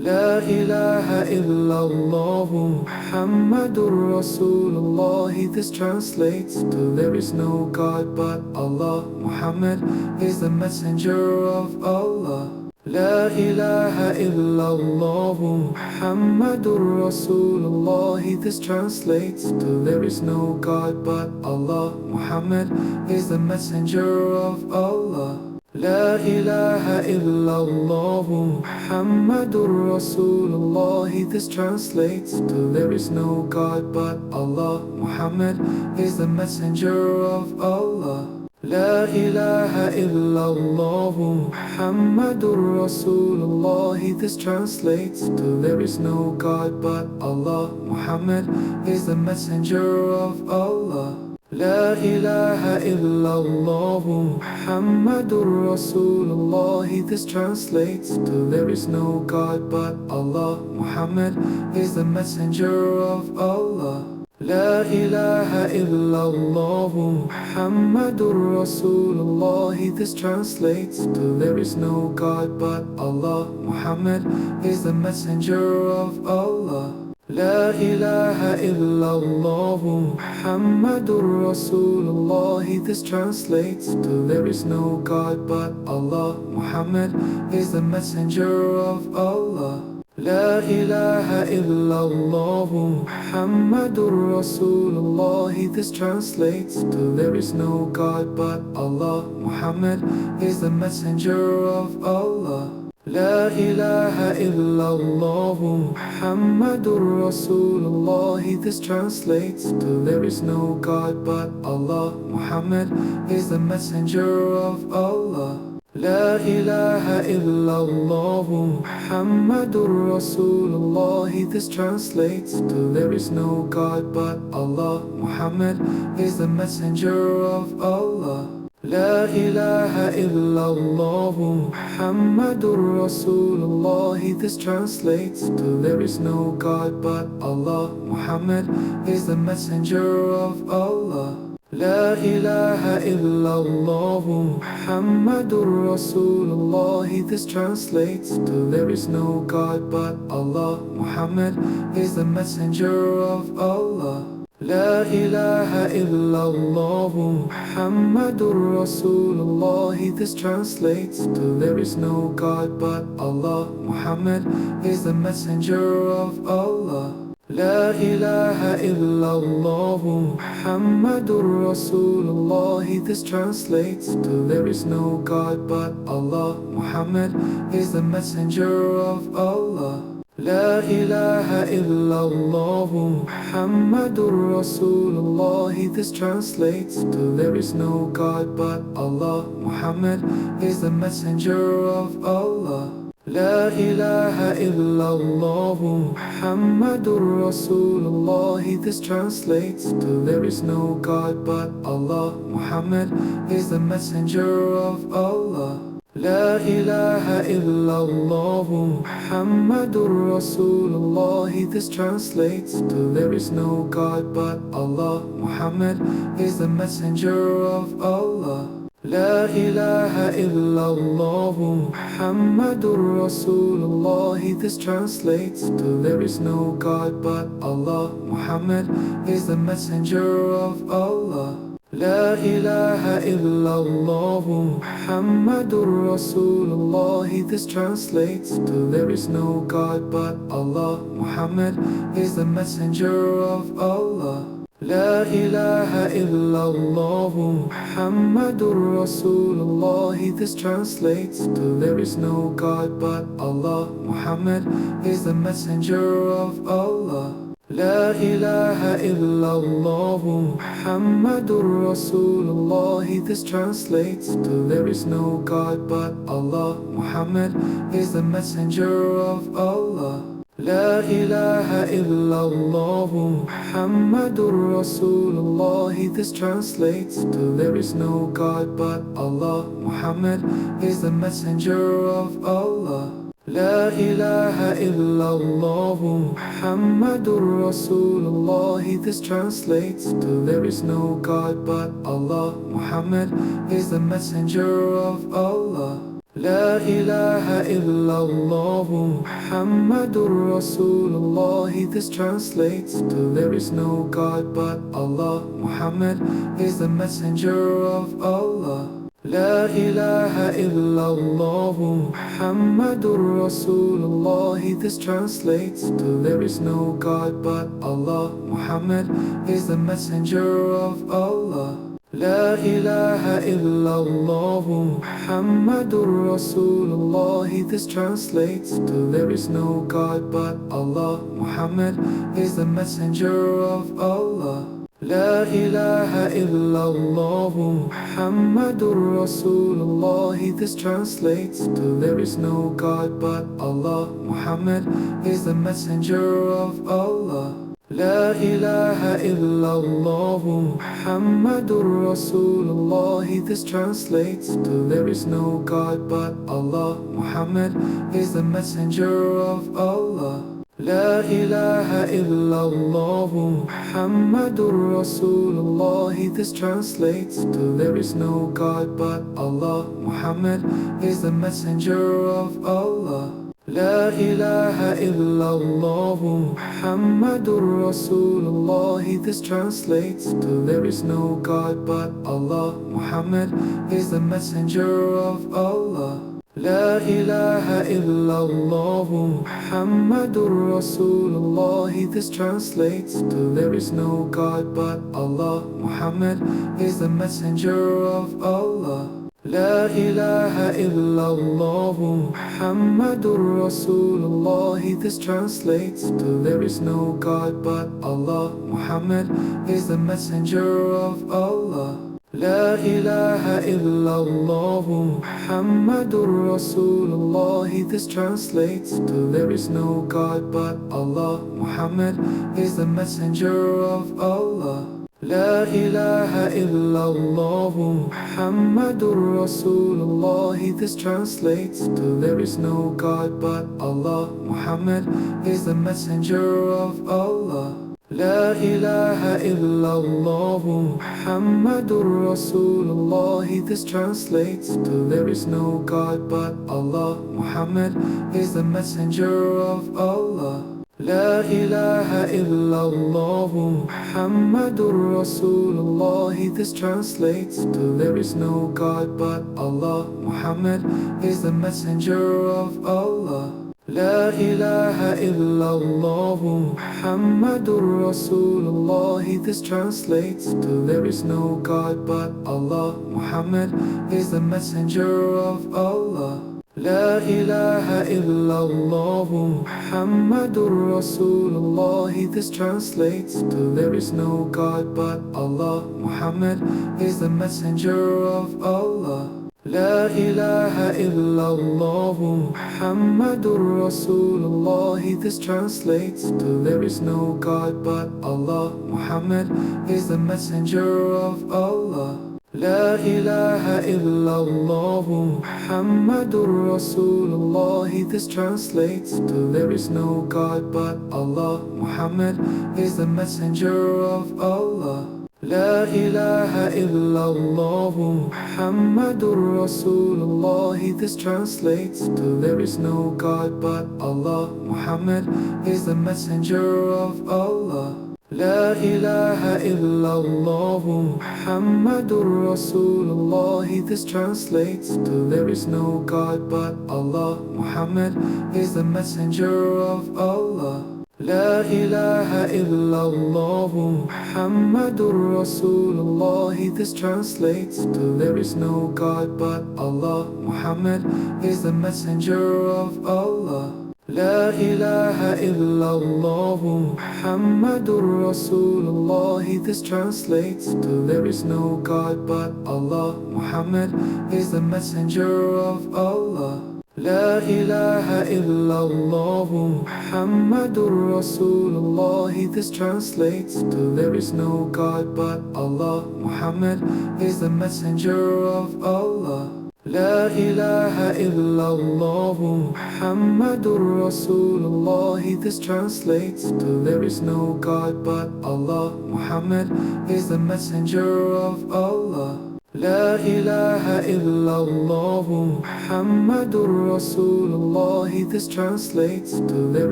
لا إله إلا الله محمد رسول الله. This translates to there is no God but Allah. Muhammad is the messenger of Allah. لا إله إلا الله محمد رسول الله. This translates to there is no God but Allah. Muhammad is the messenger of Allah. لا إله إلا الله محمد رسول الله. This translates to there is no God but Allah. Muhammad is the messenger of Allah. لا إله إلا الله محمد رسول الله. This translates to there is no God but Allah. Muhammad is the messenger of Allah. لا إله إلا الله محمد رسول الله. This translates to there is no God but Allah. Muhammad is the messenger of Allah. لا إله إلا الله محمد رسول الله. This translates to there is no God but Allah. Muhammad is the messenger of Allah. لا إله إلا الله محمد رسول الله. This translates to there is no God but Allah. Muhammad is the messenger of Allah. لا إله إلا الله محمد رسول الله. This translates to there is no God but Allah. Muhammad is the messenger of Allah. لا إله إلا الله محمد رسول الله. This translates to there is no God but Allah. Muhammad is the messenger of Allah. لا إله إلا الله محمد رسول الله. This translates to there is no God but Allah. Muhammad is the messenger of Allah. لا إله إلا الله محمد رسول الله. This translates to there is no God but Allah. Muhammad is the messenger of Allah. لا إله إلا الله محمد رسول الله. This translates to there is no God but Allah. Muhammad is the messenger of Allah. لا إله إلا الله محمد رسول الله. This translates to there is no God but Allah. Muhammad is the messenger of Allah. لا إله إلا الله محمد رسول الله. This translates to there is no God but Allah. Muhammad is the messenger of Allah. لا إله إلا الله محمد رسول الله. This translates to there is no God but Allah. Muhammad is the messenger of Allah. لا إله إلا الله محمد رسول الله. This translates to there is no God but Allah. Muhammad is the messenger of Allah. لا إله إلا الله محمد رسول الله. This translates to there is no God but Allah. Muhammad is the messenger of Allah. لا إله إلا الله محمد رسول الله. This translates to there is no God but Allah. Muhammad is the messenger of Allah. لا إله إلا الله محمد رسول الله. This translates to there is no God but Allah. Muhammad is the messenger of Allah. لا إله إلا الله محمد رسول الله. This translates to there is no God but Allah. Muhammad is the messenger of Allah. لا إله إلا الله محمد رسول الله. This translates to there is no God but Allah. Muhammad is the messenger of Allah. لا إله إلا الله محمد رسول الله. This translates to there is no God but Allah. Muhammad is the messenger of Allah. لا إله إلا الله محمد رسول الله. This translates to there is no God but Allah. Muhammad is the messenger of Allah. لا إله إلا الله محمد رسول الله. This translates to there is no God but Allah. Muhammad is the messenger of Allah. لا إله إلا الله محمد رسول الله. This translates to there is no God but Allah. Muhammad is the messenger of Allah. لا إله إلا الله محمد رسول الله. This translates to there is no God but Allah. Muhammad is the messenger of Allah. لا إله إلا الله محمد رسول الله. This translates to there is no God but Allah. Muhammad is the messenger of Allah. لا إله إلا الله محمد رسول الله. This translates to there is no God but Allah. Muhammad is the messenger of Allah. لا إله إلا الله محمد رسول الله. This translates to there is no God but Allah. Muhammad is the messenger of Allah. لا إله إلا الله محمد رسول الله. This translates to there is no God but Allah. Muhammad is the messenger of Allah. لا إله إلا الله محمد رسول الله. This translates to there is no God but Allah. Muhammad is the messenger of Allah. لا إله إلا الله محمد رسول الله. This translates to there is no God but Allah. Muhammad is the messenger of Allah. لا إله إلا الله محمد رسول الله. This translates to there is no God but Allah. Muhammad is the messenger of Allah. لا إله إلا الله محمد رسول الله. This translates to there is no God but Allah. Muhammad is the messenger of Allah. لا إله إلا الله محمد رسول الله. This translates to there is no God but Allah. Muhammad is the messenger of Allah. لا إله إلا الله محمد رسول الله. This translates to there is no God but Allah. Muhammad is the messenger of Allah. لا إله إلا الله محمد رسول الله. This translates to there is no God but Allah. Muhammad is the messenger of Allah. لا إله إلا الله محمد رسول الله. This translates to there is no God but Allah. Muhammad is the messenger of Allah. لا إله إلا الله محمد رسول الله. This translates to there is no God but Allah. Muhammad is the messenger of Allah. لا إله إلا الله محمد رسول الله. This translates to there is no God but Allah. Muhammad is the messenger of Allah. لا إله إلا الله محمد رسول الله. This translates to there is no God but Allah. Muhammad is the messenger of Allah. لا إله إلا الله محمد رسول الله. This translates to there is no God but Allah. Muhammad is the messenger of Allah. لا إله إلا الله محمد رسول الله. This translates to there is no God but Allah. Muhammad is the messenger of Allah. لا إله إلا الله محمد رسول الله. This translates to there is no God but Allah. Muhammad is the messenger of Allah. لا إله إلا الله محمد رسول الله. This translates to there is no God but Allah. Muhammad is the messenger of Allah. لا إله إلا الله محمد رسول الله. This translates to there is no God but Allah. Muhammad is the messenger of Allah. La ilaha illallah Muhammadur Rasulullah. This translates to there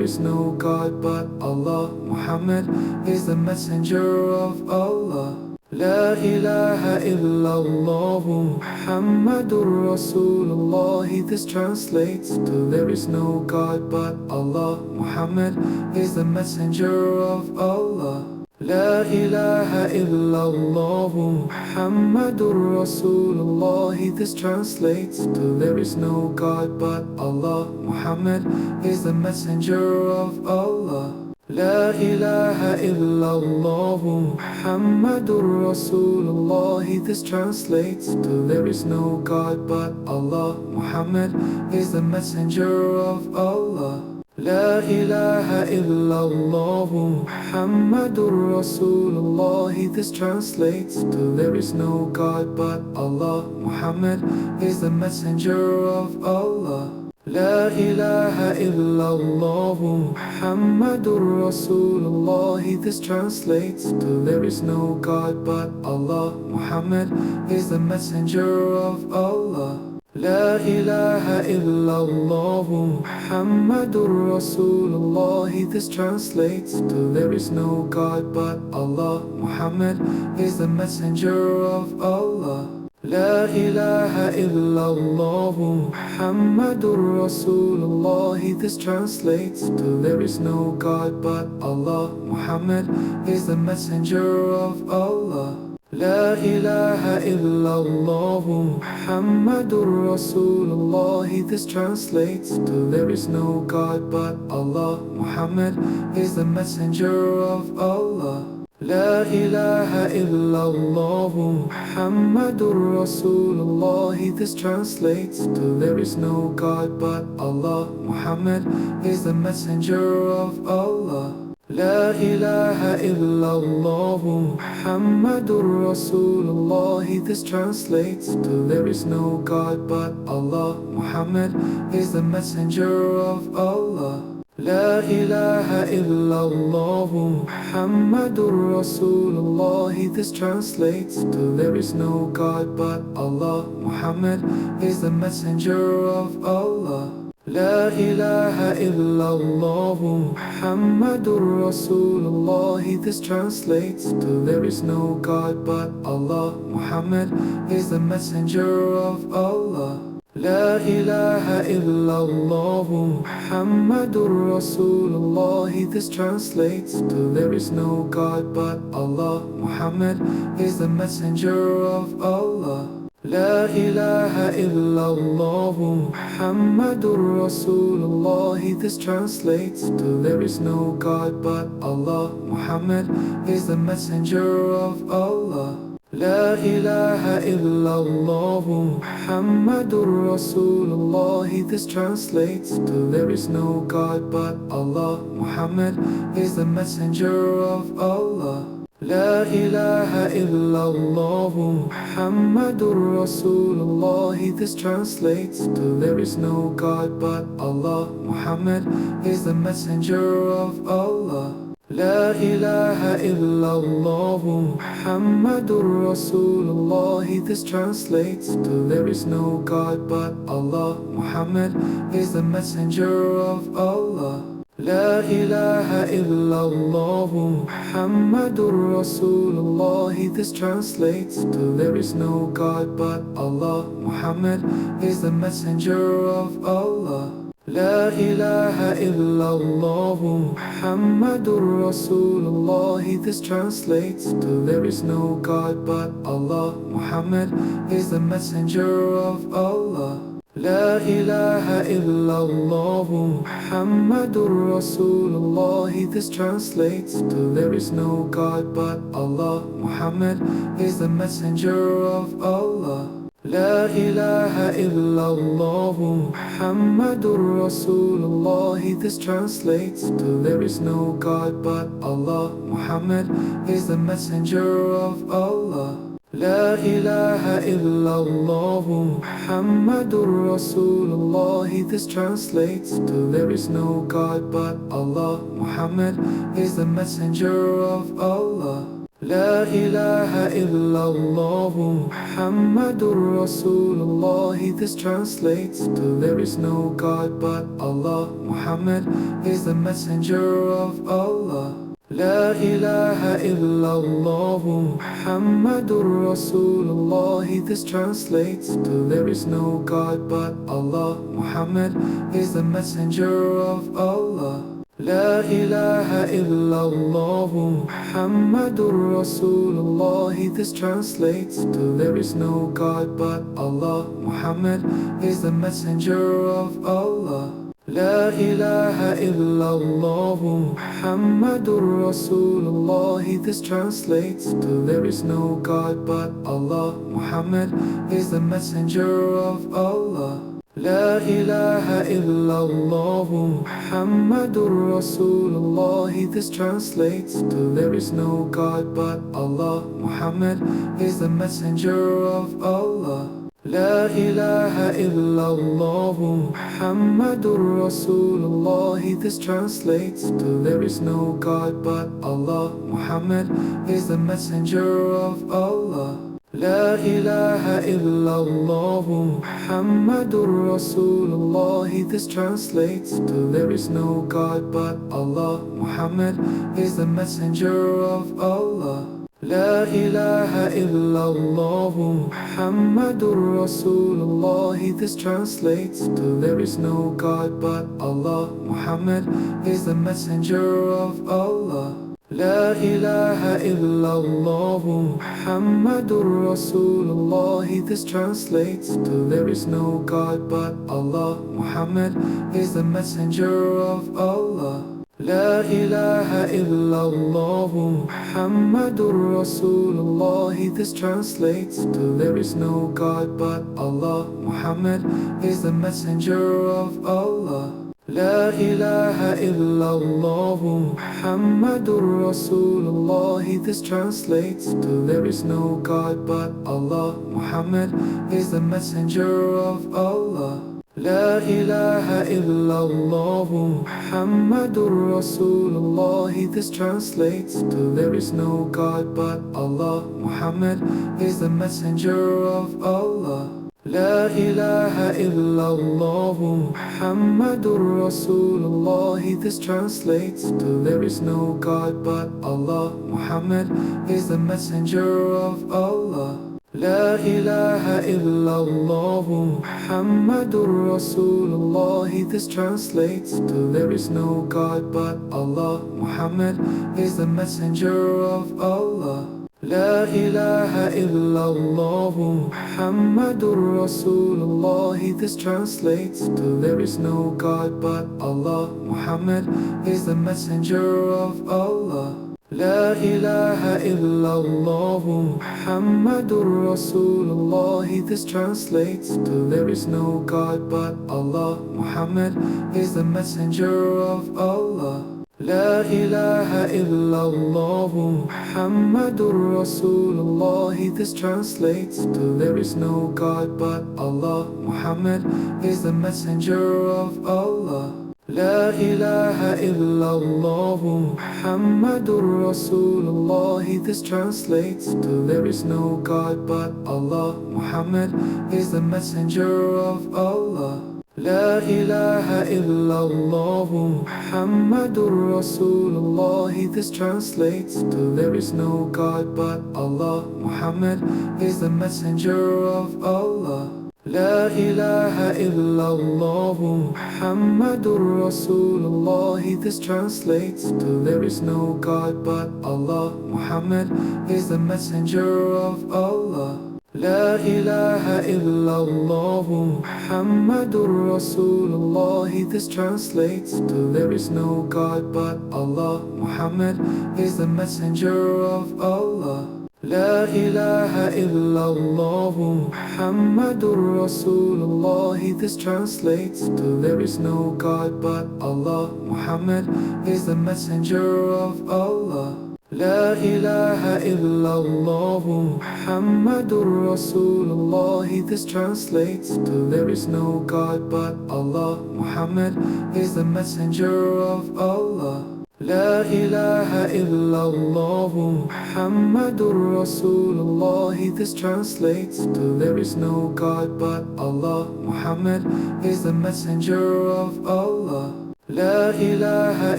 is no God but Allah. Muhammad is the messenger of Allah. La ilaha illallah Muhammadur Rasulullah. This translates to there is no God but Allah. Muhammad is the messenger of Allah. La ilaha illallah Muhammadur Rasulullah. This translates to there is no God but Allah. Muhammad is the messenger of Allah. La ilaha illallah Muhammadur Rasulullah. This translates to there is no God but Allah. Muhammad is the messenger of Allah. La ilaha illallah Muhammadur Rasulullah. This translates to there is no God but Allah. Muhammad is the messenger of Allah. La ilaha illallah Muhammadur Rasulullah. This translates to there is no God but Allah. Muhammad is the messenger of Allah. La ilaha illallah Muhammadur Rasulullah. This translates to there is no God but Allah. Muhammad is the messenger of Allah. La ilaha illallah Muhammadur Rasulullah. This translates to there is no God but Allah. Muhammad is the messenger of Allah. La ilaha illallah Muhammadur Rasulullah. This translates to there is no God but Allah. Muhammad is the messenger of Allah. La ilaha illallah Muhammadur Rasulullah. This translates to there is no God but Allah. Muhammad is the messenger of Allah. La ilaha illallah Muhammadur Rasulullah. This translates to there is no God but Allah. Muhammad is the messenger of Allah. La ilaha illallah Muhammadur Rasulullah. This translates to there is no God but Allah. Muhammad is the messenger of Allah. La ilaha illallah Muhammadur Rasulullah. This translates to there is no God but Allah. Muhammad is the messenger of Allah. La ilaha illallah Muhammadur Rasulullah. This translates to there is no God but Allah. Muhammad is the messenger of Allah. La ilaha illallah Muhammadur Rasulullah. This translates to there is no God but Allah. Muhammad is the messenger of Allah. La ilaha illallah Muhammadur Rasulullah. This translates to there is no God but Allah. Muhammad is the messenger of Allah. La ilaha illallah Muhammadur Rasulullah. This translates to there is no God but Allah. Muhammad is the messenger of Allah. La ilaha illallah Muhammadur Rasulullah. This translates to there is no God but Allah. Muhammad is the messenger of Allah. La ilaha illallah Muhammadur Rasulullah. This translates to there is no God but Allah. Muhammad is the messenger of Allah. La ilaha illallah Muhammadur Rasulullah. This translates to there is no God but Allah. Muhammad is the messenger of Allah. La ilaha illallah Muhammadur Rasulullah. This translates to there is no God but Allah. Muhammad is the messenger of Allah. La ilaha illallah Muhammadur Rasulullah. This translates to there is no God but Allah. Muhammad is the messenger of Allah. La ilaha illallah Muhammadur Rasulullah. This translates to there is no God but Allah. Muhammad is the messenger of Allah. La ilaha illallah Muhammadur Rasulullah. This translates to there is no God but Allah. Muhammad is the messenger of Allah. La ilaha illallah Muhammadur Rasulullah. This translates to there is no God but Allah. Muhammad is the messenger of Allah. La ilaha illallah Muhammadur Rasulullah. This translates to there is no God but Allah. Muhammad is the messenger of Allah. La ilaha illallah Muhammadur Rasulullah. This translates to there is no God but Allah. Muhammad is the messenger of Allah. La ilaha illallah Muhammadur Rasulullah. This translates to there is no God but Allah. Muhammad is the messenger of Allah. La ilaha illallah Muhammadur Rasulullah. This translates to there is no God but Allah. Muhammad is the messenger of Allah. La ilaha illallah Muhammadur Rasulullah. This translates to there is no God but Allah. Muhammad is the messenger of Allah. La ilaha illallah Muhammadur Rasulullah. This translates to there is no God but Allah. Muhammad is the messenger of Allah. La ilaha illallah Muhammadur Rasulullah. This translates to there is no God but Allah. Muhammad is the messenger of Allah. La ilaha illallah Muhammadur Rasulullah. This translates to there is no God but Allah. Muhammad is the messenger of Allah. La ilaha illallah Muhammadur Rasulullah. This translates to there is no God but Allah. Muhammad is the messenger of Allah. La ilaha illallah Muhammadur Rasulullah. This translates to there is no God but Allah. Muhammad is the messenger of Allah. La ilaha illallah Muhammadur Rasulullah. This translates to there is no God but Allah. Muhammad is the messenger of Allah. La ilaha illallah Muhammadur Rasulullah. This translates to there is no God but Allah. Muhammad is the messenger of Allah. La ilaha illallah Muhammadur Rasulullah. This translates to there is no God but Allah. Muhammad is the messenger of Allah. La ilaha illallah Muhammadur Rasulullah. This translates to there is no God but Allah. Muhammad is the messenger of Allah. La ilaha illallah Muhammadur Rasulullah. This translates to there is no God but Allah. Muhammad is the messenger of Allah. La ilaha illallah Muhammadur Rasulullah. This translates to there is no God but Allah. Muhammad is the messenger of Allah. La ilaha illallah Muhammadur Rasulullah. This translates to there is no God but Allah. Muhammad is the messenger of Allah. La ilaha illallah Muhammadur Rasulullah. This translates to there is no God but Allah. Muhammad is the messenger of Allah. La ilaha illallah Muhammadur Rasulullah. This translates to there is no God but Allah. Muhammad is the messenger of Allah. La ilaha illallah Muhammadur Rasulullah. This translates to there is no God but Allah. Muhammad is the messenger of Allah. La ilaha illallah Muhammadur Rasulullah. This translates to there is no God but Allah. Muhammad is the messenger of Allah. لا إله إلا الله محمد رسول الله. This translates to there is no God but Allah. Muhammad is the messenger of Allah. لا إله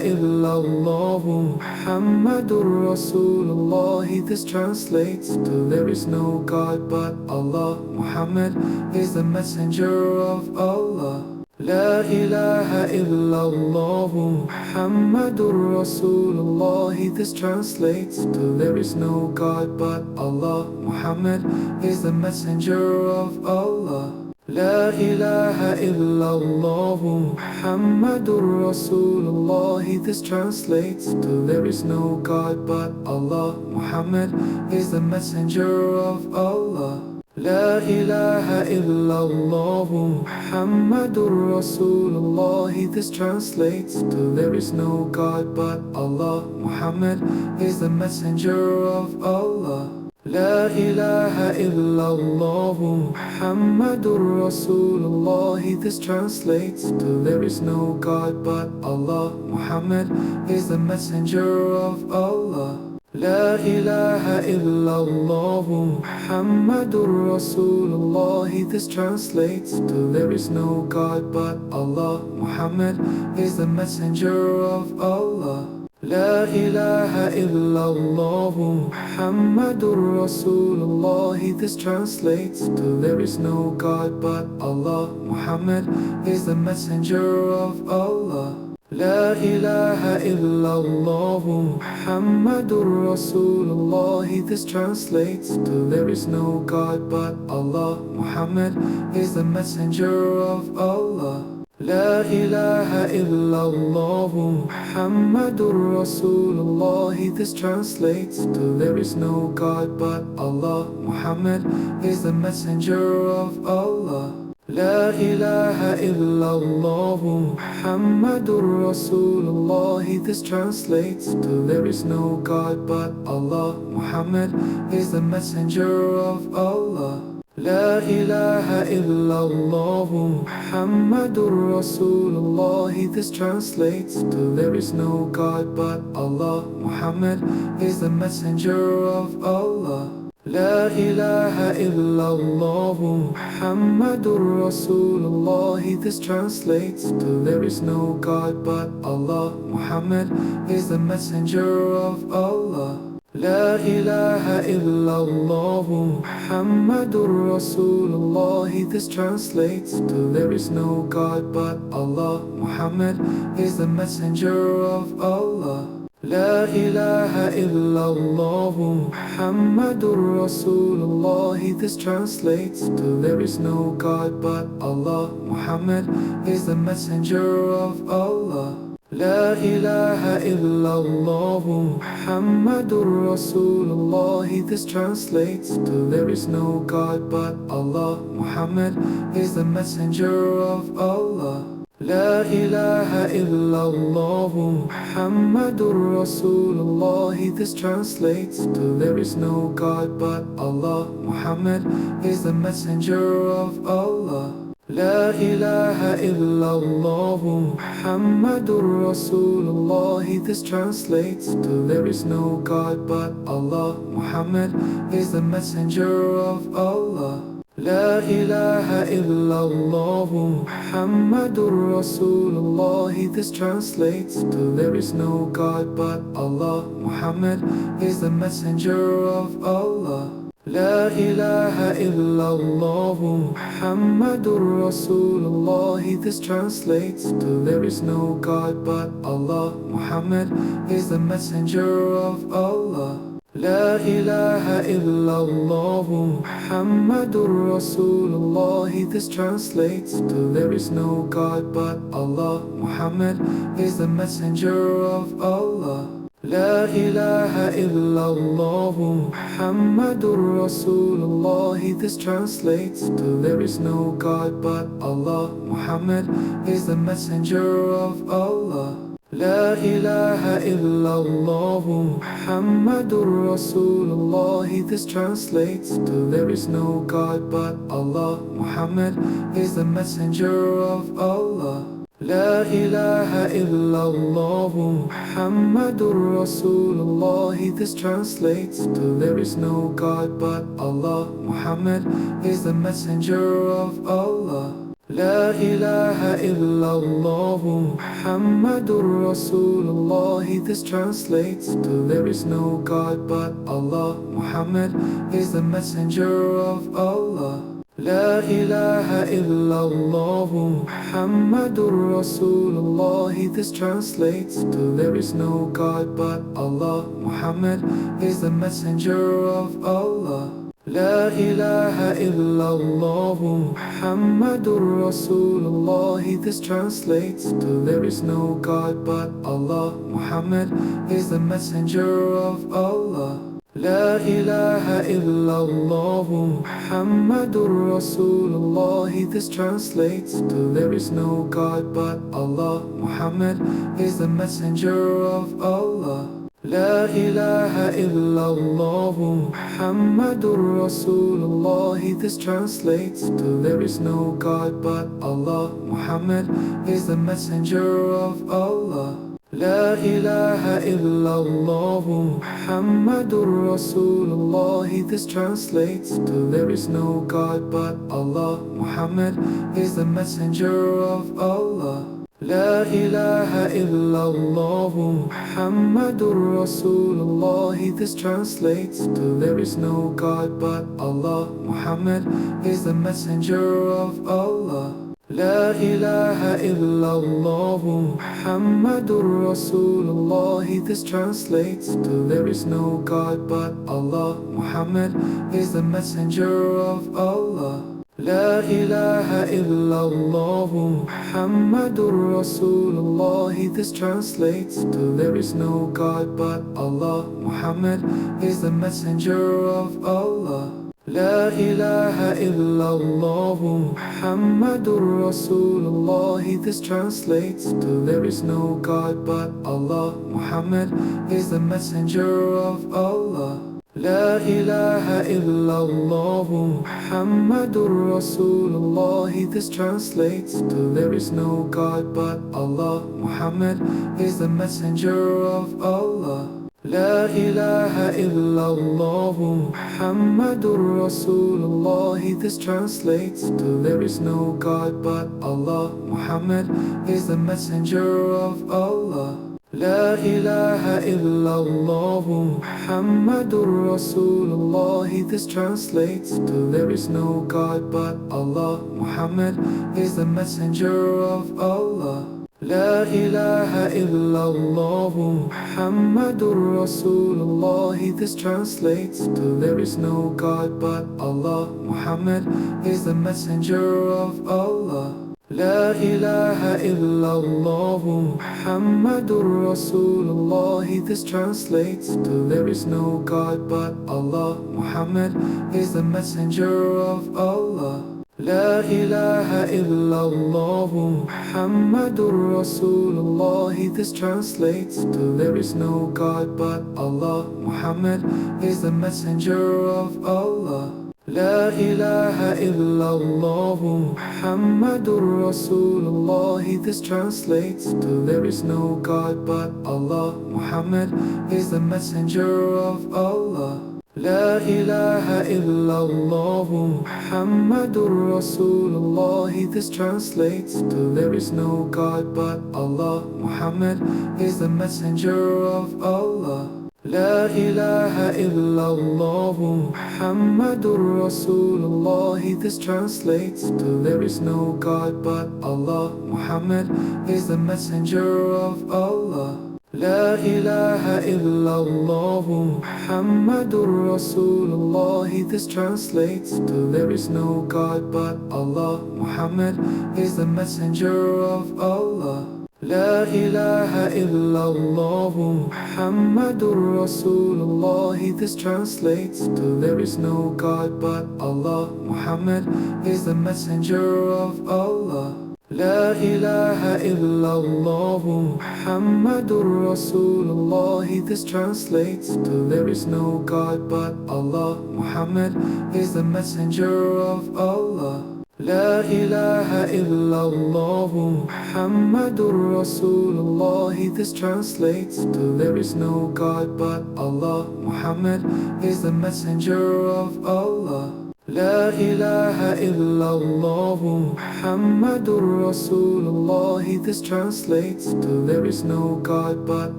إلا الله محمد رسول الله. This translates to there is no God but Allah. Muhammad is the messenger of Allah. لا إله إلا الله محمد رسول الله. This translates to there is no God but Allah. Muhammad is the messenger of Allah. لا إله إلا الله محمد رسول الله. This translates to there is no God but Allah. Muhammad is the messenger of Allah. لا إله إلا الله محمد رسول الله. This translates to there is no God but Allah. Muhammad is the messenger of Allah. لا إله إلا الله محمد رسول الله. This translates to there is no God but Allah. Muhammad is the messenger of Allah. لا إله إلا الله محمد رسول الله. This translates to there is no God but Allah. Muhammad is the messenger of Allah. لا إله إلا الله محمد رسول الله. This translates to there is no God but Allah. Muhammad is the messenger of Allah. لا إله إلا الله محمد رسول الله. This translates to there is no God but Allah. Muhammad is the messenger of Allah. لا إله إلا الله محمد رسول الله. This translates to there is no God but Allah. Muhammad is the messenger of Allah. لا إله إلا الله محمد رسول الله. This translates to there is no God but Allah. Muhammad is the messenger of Allah. لا إله إلا الله محمد رسول الله. This translates to there is no God but Allah. Muhammad is the messenger of Allah. لا إله إلا الله محمد رسول الله. This translates to there is no God but Allah. Muhammad is the messenger of Allah. لا إله إلا الله محمد رسول الله. This translates to there is no God but Allah. Muhammad is the messenger of Allah. لا إله إلا الله محمد رسول الله. This translates to there is no God but Allah. Muhammad is the messenger of Allah. لا إله إلا الله محمد رسول الله. This translates to there is no God but Allah. Muhammad is the messenger of Allah. لا إله إلا الله محمد رسول الله. This translates to there is no God but Allah. Muhammad is the messenger of Allah. لا إله إلا الله محمد رسول الله. This translates to there is no God but Allah. Muhammad is the messenger of Allah. لا إله إلا الله محمد رسول الله. This translates to there is no God but Allah. Muhammad is the messenger of Allah. لا إله إلا الله محمد رسول الله. This translates to there is no God but Allah. Muhammad is the messenger of Allah. لا إله إلا الله محمد رسول الله. This translates to there is no God but Allah. Muhammad is the messenger of Allah. لا إله إلا الله محمد رسول الله. This translates to there is no God but Allah. Muhammad is the messenger of Allah. لا إله إلا الله محمد رسول الله. This translates to there is no God but Allah. Muhammad is the messenger of Allah. لا إله إلا الله محمد رسول الله. This translates to there is no God but Allah. Muhammad is the messenger of Allah. لا إله إلا الله محمد رسول الله. This translates to there is no God but Allah. Muhammad is the messenger of Allah. لا إله إلا الله محمد رسول الله. This translates to there is no God but Allah. Muhammad is the messenger of Allah. لا إله إلا الله محمد رسول الله. This translates to there is no God but Allah. Muhammad is the messenger of Allah. لا إله إلا الله محمد رسول الله. This translates to there is no God but Allah. Muhammad is the messenger of Allah. لا إله إلا الله محمد رسول الله. This translates to there is no God but Allah. Muhammad is the messenger of Allah. لا إله إلا الله محمد رسول الله. This translates to there is no God but Allah. Muhammad is the messenger of Allah. لا إله إلا الله محمد رسول الله. This translates to there is no God but Allah. Muhammad is the messenger of Allah. لا إله إلا الله محمد رسول الله. This translates to there is no God but Allah. Muhammad is the messenger of Allah. لا إله إلا الله محمد رسول الله. This translates to there is no God but Allah. Muhammad is the messenger of Allah. لا إله إلا الله محمد رسول الله. This translates to there is no God but Allah. Muhammad is the messenger of Allah. لا إله إلا الله محمد رسول الله. This translates to there is no God but Allah. Muhammad is the messenger of Allah. لا إله إلا الله محمد رسول الله. This translates to there is no God but Allah. Muhammad is the messenger of Allah. لا إله إلا الله محمد رسول الله. This translates to there is no God but Allah. Muhammad is the messenger of Allah. لا إله إلا الله محمد رسول الله. This translates to there is no God but Allah. Muhammad is the messenger of Allah. لا إله إلا الله محمد رسول الله. This translates to there is no God but Allah. Muhammad is the messenger of Allah. لا إله إلا الله محمد رسول الله. This translates to there is no God but Allah. Muhammad is the messenger of Allah. لا إله إلا الله محمد رسول الله. This translates to there is no God but Allah. Muhammad is the messenger of Allah. لا إله إلا الله محمد رسول الله. This translates to there is no God but Allah. Muhammad is the messenger of Allah. لا إله إلا الله محمد رسول الله. This translates to there is no God but Allah. Muhammad is the messenger of Allah. لا إله إلا الله محمد رسول الله. This translates to there is no God but Allah. Muhammad is the messenger of Allah. لا إله إلا الله محمد رسول الله. This translates to there is no God but Allah. Muhammad is the messenger of Allah. لا إله إلا الله محمد رسول الله. This translates to there is no God but Allah. Muhammad is the messenger of Allah. لا إله إلا الله محمد رسول الله. This translates to there is no God but Allah. Muhammad is the messenger of Allah. لا إله إلا الله محمد رسول الله. This translates to there is no God but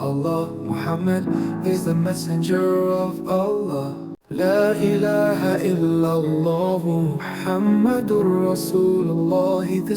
Allah. Muhammad is the messenger of Allah. لا إله إلا الله محمد رسول الله.